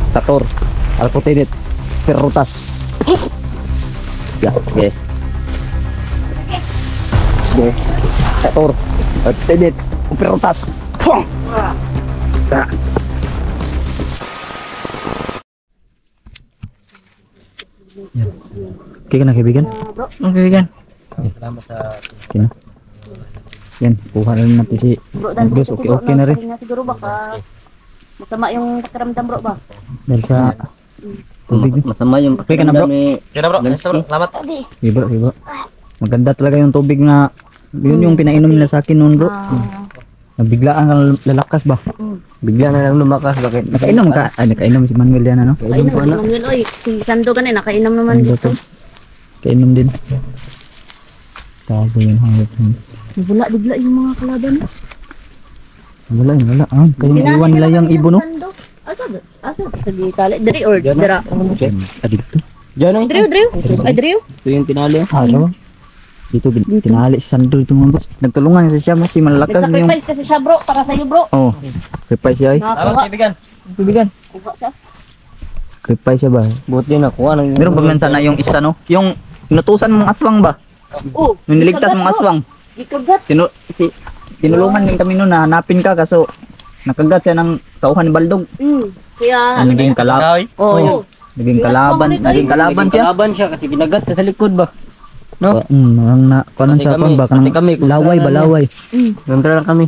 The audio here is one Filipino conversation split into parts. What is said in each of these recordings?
Tator, Alcotinit, Perrutas. Ya, okay. Okay. Tator, Alcotinit, Perrutas. Pong. Yan. Okay ka na kaibigan? Ang kaibigan. Salamat sa okay na. Yan, kuha na natin si Agos. Okay na rin. Siguro baka masama yung pakiramdam bro ba? Dahil sa tubig. Masama yung okay ka na bro? Okay na bro. Salamat. Okay bro, okay bro. Maganda talaga yung tubig na yun yung pinainom nila sa akin noon bro. Biglaan kang lalakas ba? Bigla na lang lumakas. Bakit? Nakainom ka? Ay, nakainom si Manuel yan ano? Kainom si Manuel. Oy, si Sando ka na, nakainom naman Ano dito. to? Kainom din. Tago yung hangit. Bigla yung mga kalaban. Wala. Ah, kaya naiwan nila yung ibo no? Asa? Sa di tali. Diri or dira? Adito. Diyan ay. Driyo. Ay, driyo. Ito yung tinali. Ano? Dito tinali si Sandro ito mga boss. Nagtulungan siya mas si malalakas yung. Nag-sacrifice kasi siya bro, para sa iyo bro. Oh. Sacrifice siya ay. Nakakuha. Kaibigan. Kuha siya. Sacrifice siya ba? Buti na kuha ng. Meron ba man sana yung isa no? Yung inutusan mong aswang ba? Oh. Yung niligtas mong aswang. Ikagat. Tinulungan din kami noon na hanapin ka kaso nakagat siya ng tauhan ni Baldog. Kaya Naging kalaban. Oo. Naging kalaban siya. Kalaban siya kasi ginagat sa likod ba? No? Kanan sa pang baka laway. Nandra lang kami.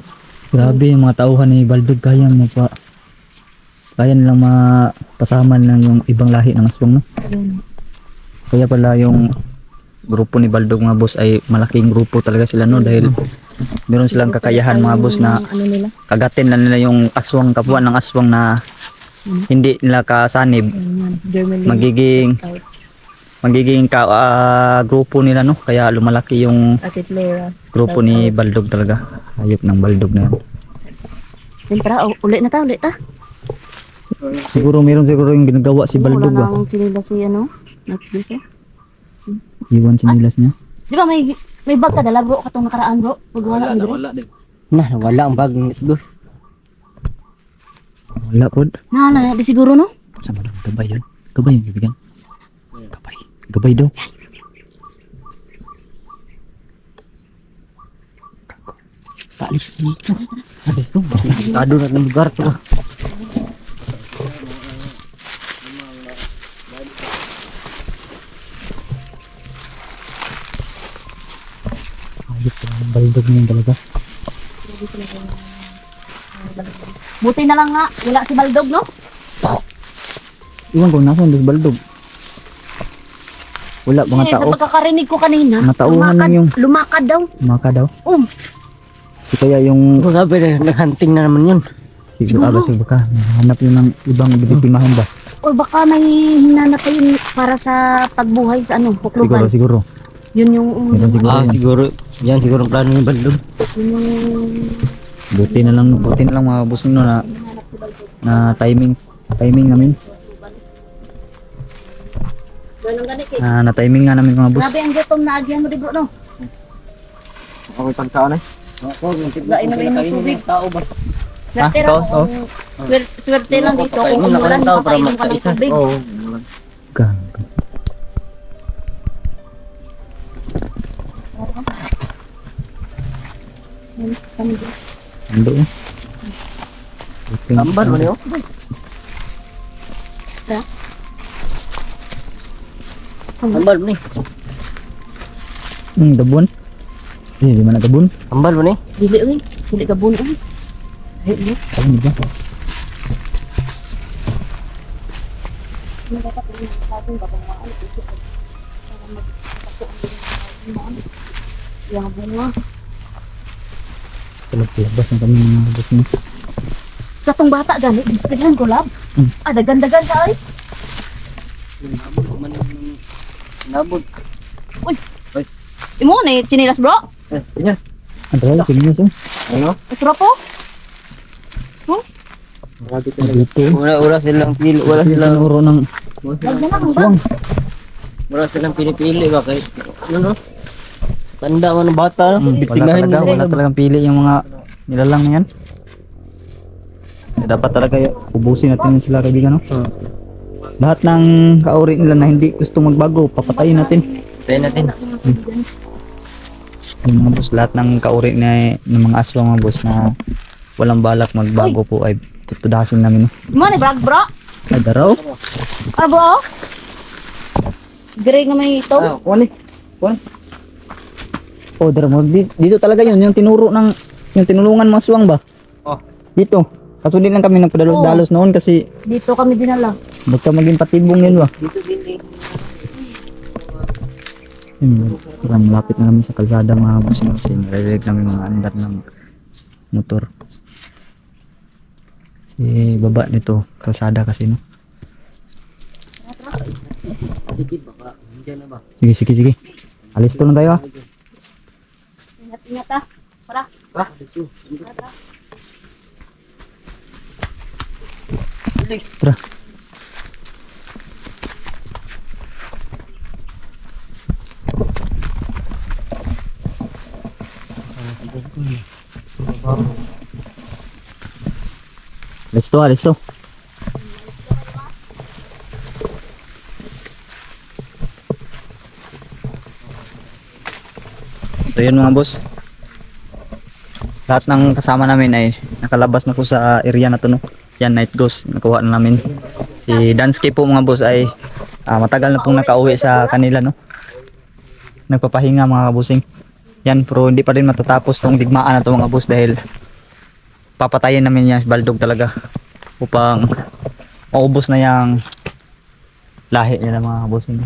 Grabe yung mga tauhan ni Baldog kaya nilang mapasama lang yung ibang lahi ng aswang no. Kaya pala yung grupo ni Baldog mga boss ay malaking grupo talaga sila no dahil meron silang kakayahan mga boss na kagatin na nila yung aswang kapwa ng aswang na hindi nila kasanib. Magiging grupo nila no kaya lumalaki yung grupo ni Baldog talaga. Hayop ng Baldog na yan. Tara, ulit na ta. Siguro yung ginagawa si Baldog ba? Wala nang sinila si ano. Nagdito. Iwan sinilas niya. Di ba may bag ka dala bro katong nakaraan bro? Pag wala din. Wala ang bag ng isdos. Wala pod. Na di siguro no? Sama daw gabay yun. Gabay yung bibigyan. Gabay daw. Talis dito. Sabi ko, barikado na ng lugar to. Ayos ang Baldog niyan talaga. Buti na lang nga, wala si Baldog no? Iwan ko nasan si Baldog. Wala mga Sa tao. pagkakarinig ko kanina, Matauhan lang yung lumakad daw. maka daw. Di kaya yung Kung sabi na naghunting na naman yun. siguro baka hanap yun ng ibang bibitimahan ba? O baka may hinanap pa yun para sa pagbuhay sa ano, pukluban. Siguro. Yun yung Meron siguro. yan. Siguro. Yan siguro ang plano ni Baldog. yun yung Buti na lang mga boss nino na timing namin. ganun ganit eh. Na timing nga namin mga boss. Grabe ang gutom na agyan mo di bro no? Okay, pagkaon eh. Lain na ng tubig. Tao ba? Swerte ito, lang. Swerte lang dito kung umulan, makakainom ka ng tubig. Oo. Gago. Ando eh. Tambar mo niyo? Tambar mo ni. Gabon. Di mana gabon? Tambar mo ni. Dili ka buno. Dili. Ano ba? Yang bunga. Labas na kami mga boss nino. Sa tong bata gani, distrihan ko lab. Dagan-dagan sa ay. Nabot. Uy. Imo ni chinilas bro. Tingnan. Ang talaga sinilas eh. Ano? Utro po. Dito. Wala silang pili. Wala silang Sinuro ng Lagyan na ang aswang. wala silang pinipili ba kay ano no? Tanda man ng bata no? Wala talagang pili yung mga nilalang na yan. Dapat talaga ubusin natin sila kaibigan no. Lahat ng kauri nila na hindi gusto magbago, papatayin natin. Tayo natin. Yung mga boss, lahat ng kauri ng mga aswang mga boss na walang balak magbago po ay tutudasin namin. Mana brag bro? Ay daraw. Ano bro? Gray nga may ito. Kuha Oh, daraw mo. Dito talaga yun, yung tinuro ng, yung tinulungan mga aswang ba? Oh. Dito. Kaso din lang kami nagpadalos-dalos noon kasi Dito kami dinala. baka maging patibong yun ba? Dito din. Parang malapit na kami sa kalsada mga busing-busing. Narinig namin mga andar ng motor. Si baba nito, kalsada kasi no. Dikit baka. Diyan na ba? Sige, sige, sige. Alis to lang tayo ah. Ingat-ingat ah. Para. Dito. Tara. Let's to, let's to. So yun mga boss. Lahat ng kasama namin ay nakalabas na po sa area na to no. Yan, night ghost. Nakuha na namin. Si Dansky po mga boss ay matagal na pong nakauwi sa kanila no. Nagpapahinga mga kabusing. Yan, pero hindi pa rin matatapos tong digmaan na to mga boss dahil papatayin namin yan si Baldog talaga upang maubos na yung lahi niya mga kabusing.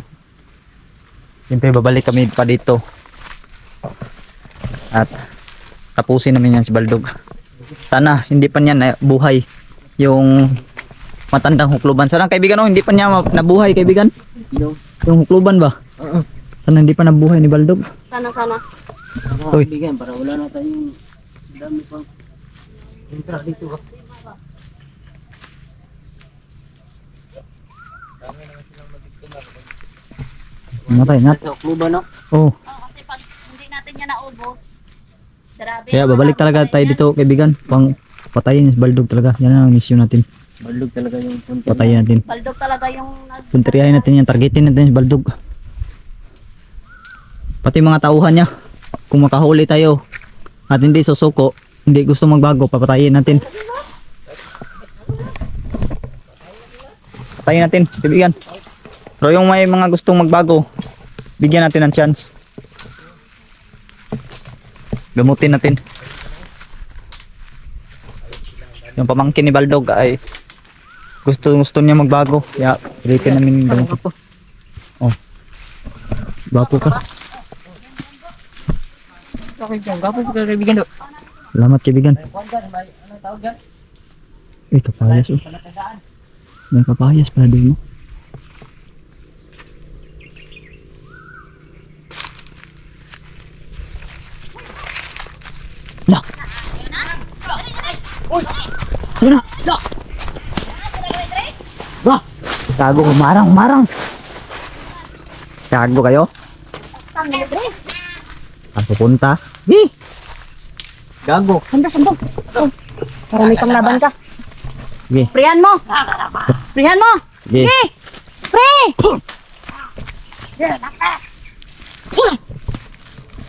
Siyempre babalik kami pa dito at tapusin namin yan si Baldog. Sana hindi pa niya buhay yung matandang hukluban. Sana kaibigan hindi pa niya nabuhay kaibigan. Yung hukluban ba? Sana hindi pa nabuhay ni Baldog. Sana. Uy. Bigyan para wala na tayong dami pang entra dito ba? Ingat. Sa kluba no? Oh. Kasi pag hindi natin yan naubos, grabe. Kaya babalik talaga tayo dito kaibigan. Pang patayin si Baldog talaga. Yan ang mission natin. Baldog talaga yung punta. Patayin natin. Baldog talaga yung Punteriyahin natin yan. Targetin natin si Baldog. Pati mga tauhan niya. Kung makahuli tayo at hindi susuko, hindi gusto magbago, papatayin natin. Patayin natin, kaibigan. Pero yung may mga gustong magbago, bigyan natin ng chance. Gamutin natin. Yung pamangkin ni Baldog ay gusto niya magbago. Kaya pilitin namin gamot po. Oh. Bapo ka. Okay, gapo ka kaibigan do. Salamat kaibigan. Kapayas oh. May kapayas pala doon no. Lah. Sana. Bah. Tago marang. Tago kayo? Saan pupunta? Gago. Sandok. Para may panglaban ka. Sige. Prihan mo. Sige. Sige. Pre.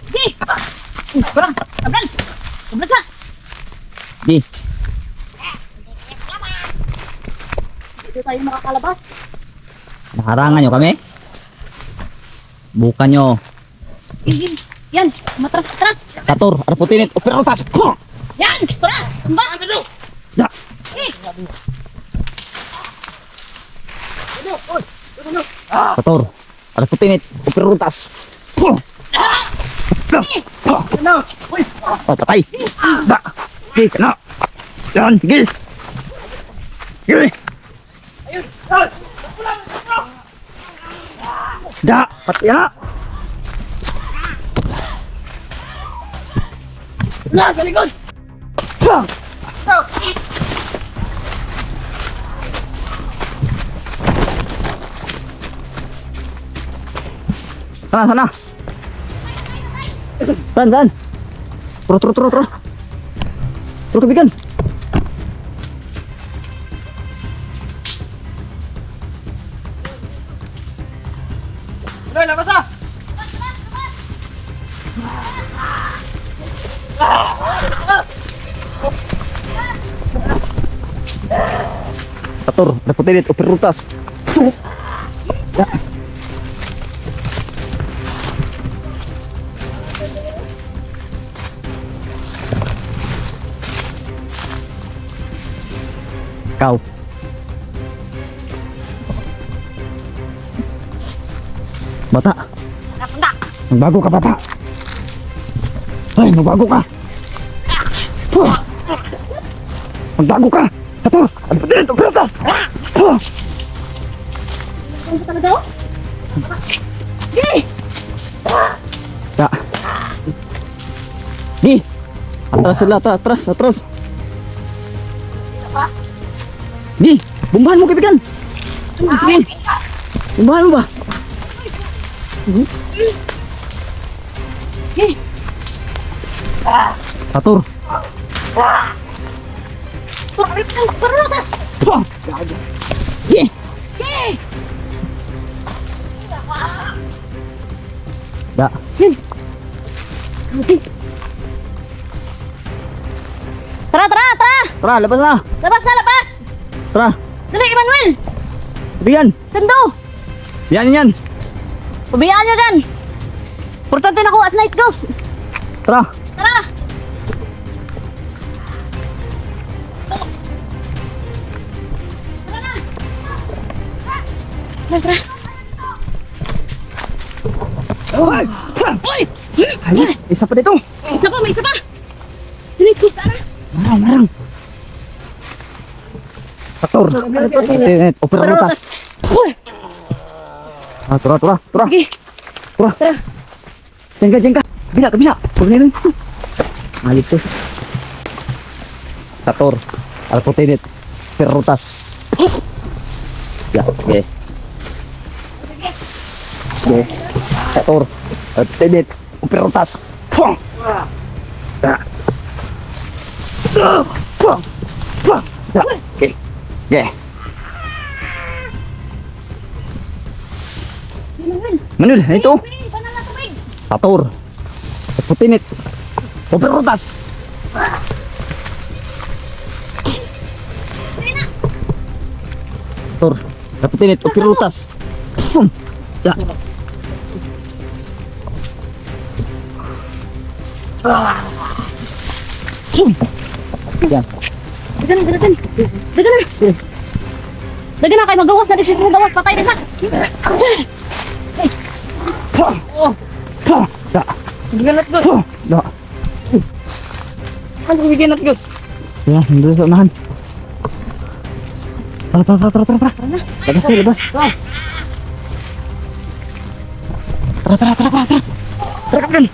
Sige. Parang. Abral. Abral sa. Sige. Dito tayo makakalabas. Nakarangan nyo kami? Bukan nyo. Yan. Matras. Kator, arputinit, operotas. Yan. Tara. Tumba. Ya. Kator, arputinit, operotas. Patay. Da. Sige, kena. Yan, sige. Sige. Da, pati na. Na, sa likod. Sana. Saan? Turo. Turo kaibigan. Dahil, labas na! Sator, repotelit, operutas. Ya. Kau. Bata. Magbago ka, bata. Ay, magbago ka. Magbago ka. Sator, repotelit, operutas. Ano talaga oh? Gay! Ya. Di. Atras sila, atras, atras. Di, bombahan mo kaibigan. Sige. Bombahan mo ba? Gay! Sator. Perutas! Di. Gay! Ya. Tara, tara, tara! Tara, labas na. Labas na, labas! Tara. Dali, Emmanuel! Kaibigan. Sundo! Yan yan. Pabayaan nyo dyan! Importante na ko as night ghost! Tara. Tara! Tara na! Tara, tara! Ay! Ay, isa pa dito. Isa pa, may isa pa! Night ghost, tara! Marang, marang. Sator. Repotelit, operutas. Ah, tara, tara, tara. Sige! Tara. Tara! Diyan ka, diyan ka. Kabila, kabila. Huwag na yun. Malit to. Sator. Repotelit. Operutas. Ya, okay. Okay. Sator. Repotelit. Operutas. Pong. Ya. Pong. Pong. Ya, okay. Okay. Emmanuel! Manul, ito. Pili, banal na tubig! Sator. Repotelit. Operutas. Sator. Repotelit. Operutas. Pum. Ya. Pum. Yan. Dagan na, dagan! Dagan na! Dagan na kayo, magawas na rin siya, magawas, patay na siya! Pum. Pum. Ya. Giganat ko. Pum. Ya. Ano giganat ko? Ya, hindi sa unahan. Tara, tara, tara, tara, tara. Labas tayo, labas. Tara, tara, tara, tara, tara. Tara, kapten.